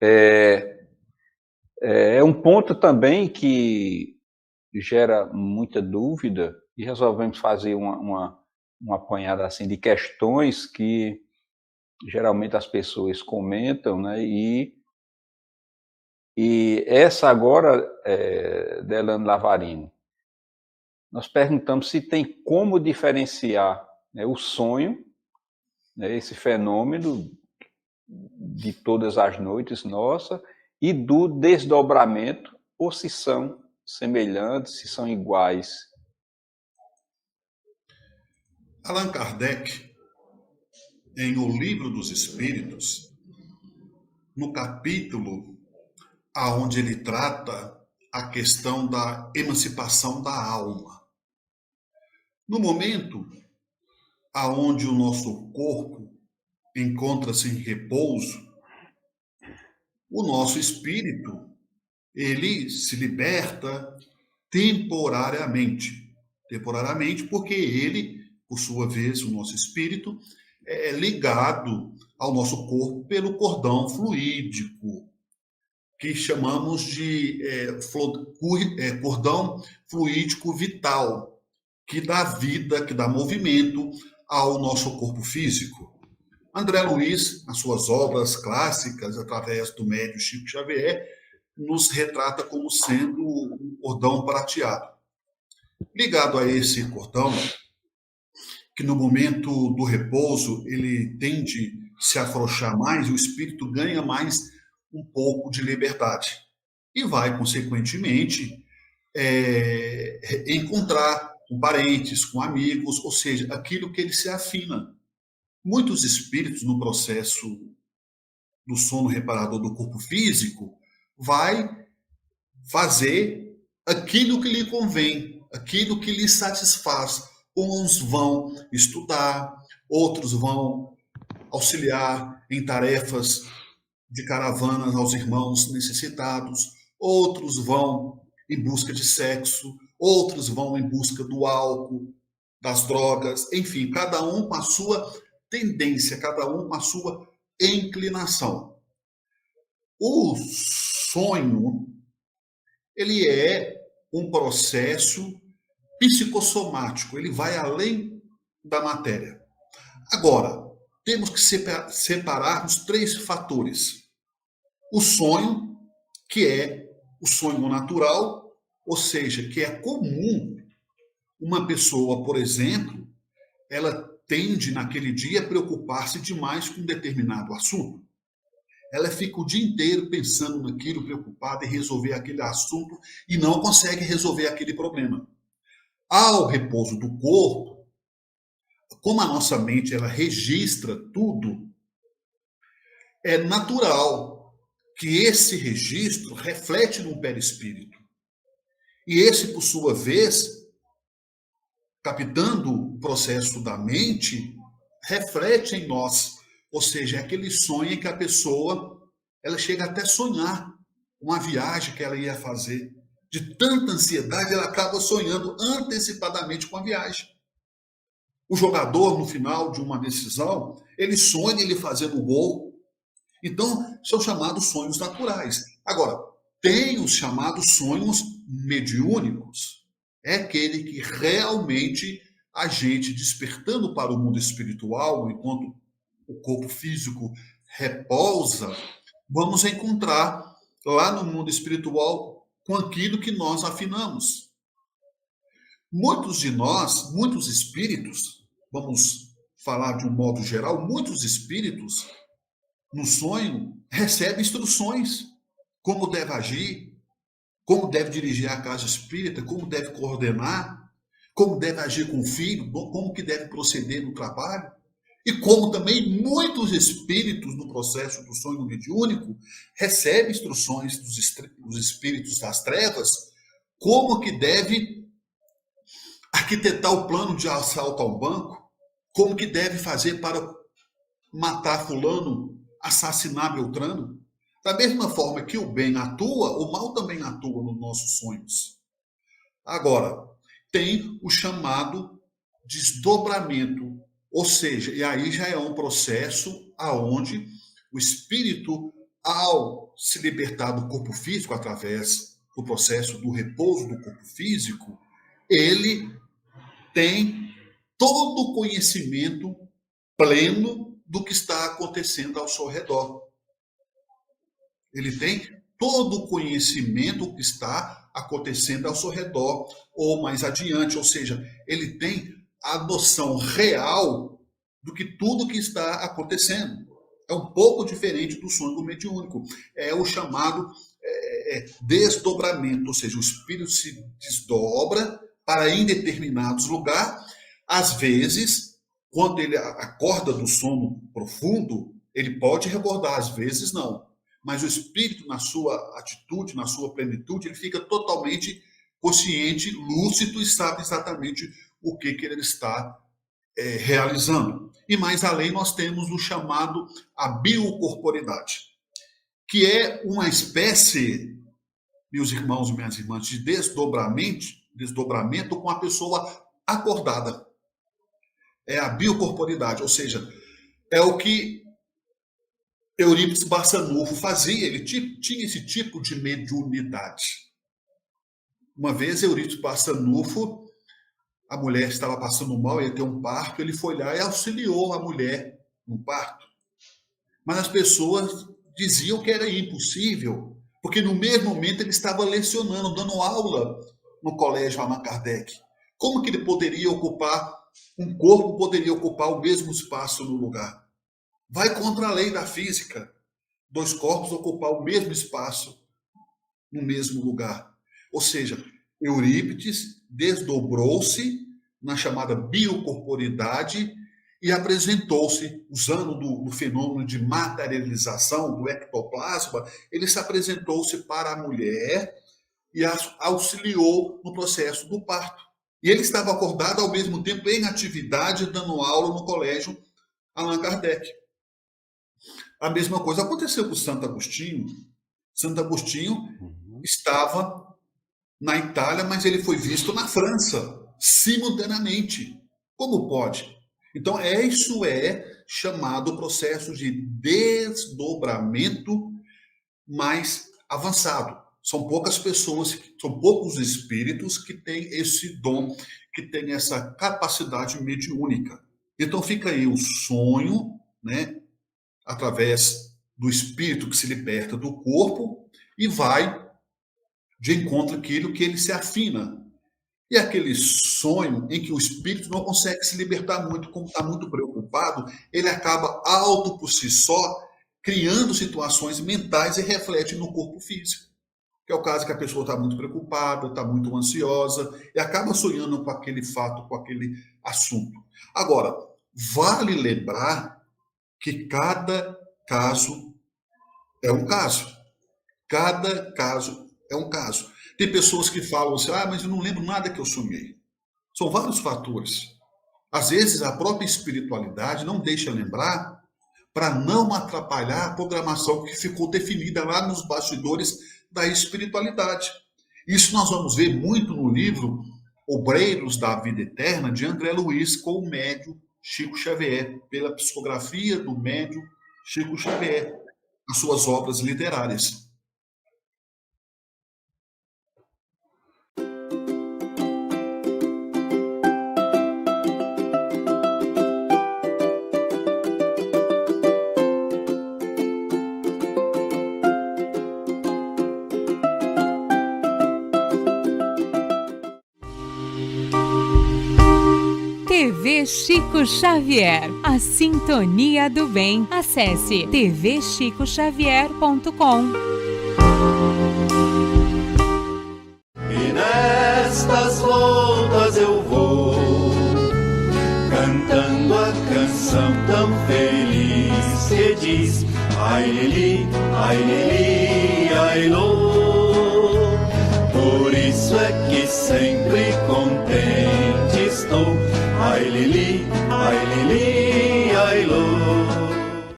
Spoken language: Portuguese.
É um ponto também que gera muita dúvida e resolvemos fazer uma apanhada assim de questões que geralmente as pessoas comentam, né? E essa agora, Delano Lavarini, nós perguntamos se tem como diferenciar, né, o sonho, né, esse fenômeno de todas as noites nossa, e do desdobramento, ou se são semelhantes, se são iguais. Allan Kardec, em O Livro dos Espíritos, no capítulo aonde ele trata a questão da emancipação da alma. No momento aonde o nosso corpo encontra-se em repouso, o nosso espírito, ele se liberta temporariamente. Temporariamente, porque ele, por sua vez, o nosso espírito, é ligado ao nosso corpo pelo cordão fluídico, que chamamos de cordão fluídico vital, que dá vida, que dá movimento ao nosso corpo físico. André Luiz, nas suas obras clássicas, através do médium Chico Xavier, nos retrata como sendo um cordão prateado. Ligado a esse cordão, que no momento do repouso ele tende a se afrouxar mais, o espírito ganha mais um pouco de liberdade. E vai, consequentemente, encontrar com parentes, com amigos, ou seja, aquilo que ele se afina. Muitos espíritos, no processo do sono reparador do corpo físico, vai fazer aquilo que lhe convém, aquilo que lhe satisfaz. Uns vão estudar, outros vão auxiliar em tarefas de caravanas aos irmãos necessitados, outros vão em busca de sexo, outros vão em busca do álcool, das drogas, enfim, cada um com a sua tendência, cada um com a sua inclinação. O sonho, ele é um processo psicossomático, ele vai além da matéria. Agora, temos que separar os três fatores. O sonho, que é o sonho natural, ou seja, que é comum uma pessoa, por exemplo, ela tende naquele dia a preocupar-se demais com um determinado assunto. Ela fica o dia inteiro pensando naquilo, preocupada em resolver aquele assunto e não consegue resolver aquele problema. Ao repouso do corpo, como a nossa mente ela registra tudo, é natural que esse registro reflete no perispírito. E esse, por sua vez, captando o processo da mente, reflete em nós. Ou seja, é aquele sonho em que a pessoa ela chega até a sonhar uma viagem que ela ia fazer. De tanta ansiedade, ela acaba sonhando antecipadamente com a viagem. O jogador, no final de uma decisão, ele sonha ele fazendo o gol. Então, são chamados sonhos naturais. Agora, tem os chamados sonhos mediúnicos. É aquele que realmente a gente, despertando para o mundo espiritual, enquanto o corpo físico repousa, vamos encontrar lá no mundo espiritual com aquilo que nós afinamos. Muitos de nós, muitos espíritos, vamos falar de um modo geral, muitos espíritos no sonho recebem instruções como deve agir, como deve dirigir a casa espírita, como deve coordenar, como deve agir com o filho, como que deve proceder no trabalho. E como também muitos espíritos no processo do sonho mediúnico recebem instruções dos espíritos das trevas, como que deve arquitetar o plano de assalto ao banco, como que deve fazer para matar fulano, assassinar Beltrano. Da mesma forma que o bem atua, o mal também atua nos nossos sonhos. Agora, tem o chamado desdobramento, ou seja, e aí já é um processo aonde o espírito ao se libertar do corpo físico através do processo do repouso do corpo físico, ele tem todo o conhecimento pleno do que está acontecendo ao seu redor. Ele tem todo o conhecimento que está acontecendo ao seu redor, ou mais adiante, ou seja, ele tem a noção real do que tudo que está acontecendo. É um pouco diferente do sonho mediúnico. É o chamado desdobramento, ou seja, o espírito se desdobra para em determinados lugares. Às vezes, quando ele acorda do sono profundo, ele pode recordar, às vezes não. Mas o espírito, na sua atitude, na sua plenitude, ele fica totalmente consciente, lúcido e sabe exatamente o que ele está realizando. E mais além, nós temos o chamado a biocorporidade, que é uma espécie, meus irmãos e minhas irmãs, de desdobramento com a pessoa acordada. É a biocorporidade, ou seja, é o que Eurípides Barçanufo fazia, ele tinha esse tipo de mediunidade. Uma vez, Eurípides Barçanufo, a mulher estava passando mal, ia ter um parto, ele foi lá e auxiliou a mulher no parto. Mas as pessoas diziam que era impossível, porque no mesmo momento ele estava lecionando, dando aula no colégio Allan Kardec. Como que ele poderia ocupar, um corpo poderia ocupar o mesmo espaço no lugar? Vai contra a lei da física. Dois corpos ocupar o mesmo espaço no mesmo lugar. Ou seja, Eurípides desdobrou-se na chamada biocorporidade e apresentou-se, usando do fenômeno de materialização do ectoplasma, ele se apresentou-se para a mulher e auxiliou no processo do parto. E ele estava acordado ao mesmo tempo em atividade, dando aula no colégio Allan Kardec. A mesma coisa aconteceu com Santo Agostinho. Santo Agostinho estava na Itália, mas ele foi visto na França, simultaneamente. Como pode? Então, isso é chamado processo de desdobramento mais avançado. São poucas pessoas, são poucos espíritos que têm esse dom, que têm essa capacidade mediúnica. Então, fica aí o sonho, né, através do espírito que se liberta do corpo e vai de encontro àquilo que ele se afina. E aquele sonho em que o espírito não consegue se libertar muito, como está muito preocupado, ele acaba alto por si só, criando situações mentais e reflete no corpo físico. Que é o caso que a pessoa está muito preocupada, está muito ansiosa e acaba sonhando com aquele fato, com aquele assunto. Agora, vale lembrar que cada caso é um caso. Cada caso é um caso. Tem pessoas que falam assim, mas eu não lembro nada que eu sonhei. São vários fatores. Às vezes, a própria espiritualidade não deixa lembrar para não atrapalhar a programação que ficou definida lá nos bastidores da espiritualidade. Isso nós vamos ver muito no livro Obreiros da Vida Eterna, de André Luiz, com o médium Chico Xavier, pela psicografia do médium Chico Xavier, nas suas obras literárias. TV Chico Xavier, a sintonia do bem. Acesse tvchicoxavier.com. E nestas voltas eu vou, cantando a canção tão feliz que diz: ai lili, ai lô. Por isso é que sempre com